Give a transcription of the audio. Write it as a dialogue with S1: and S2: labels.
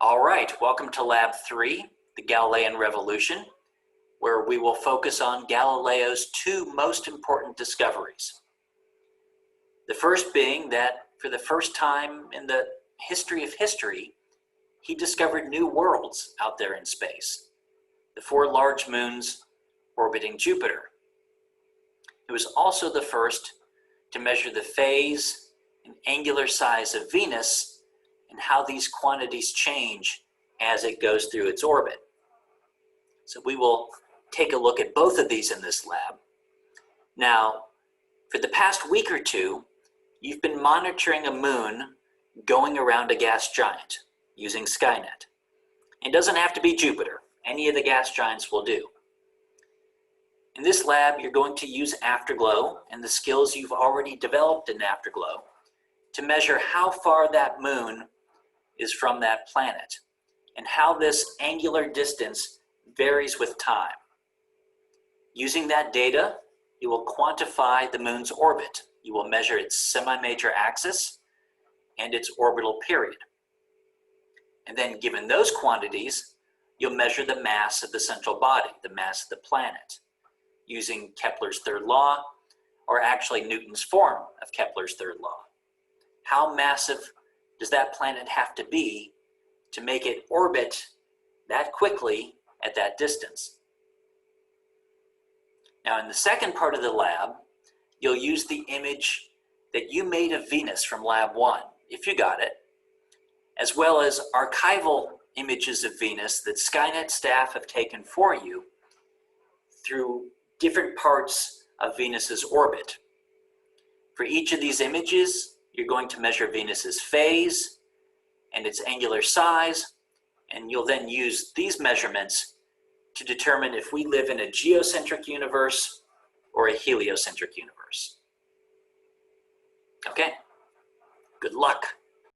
S1: All right, welcome to Lab 3, the Galilean Revolution, where we will focus on Galileo's two most important discoveries. The first being that for the first time in the history of history, he discovered new worlds out there in space, the four large moons orbiting Jupiter. He was also the first to measure the phase and angular size of Venus and how these quantities change as it goes through its orbit. So we will take a look at both of these in this lab. Now, for the past week or two, you've been monitoring a moon going around a gas giant using Skynet. It doesn't have to be Jupiter. Any of the gas giants will do. In this lab, you're going to use Afterglow and the skills you've already developed in Afterglow to measure how far that moon is from that planet and how this angular distance varies with time. Using that data, you will quantify the moon's orbit. You will measure its semi-major axis and its orbital period. And then given those quantities, you'll measure the mass of the central body, the mass of the planet, using Kepler's third law, or actually Newton's form of Kepler's third law. How massive does that planet have to be to make it orbit that quickly at that distance? Now, in the second part of the lab, you'll use the image that you made of Venus from Lab 1, if you got it, as well as archival images of Venus that Skynet staff have taken for you through different parts of Venus's orbit. For each of these images, you're going to measure Venus's phase and its angular size, and you'll then use these measurements to determine if we live in a geocentric universe or a heliocentric universe. Okay, good luck.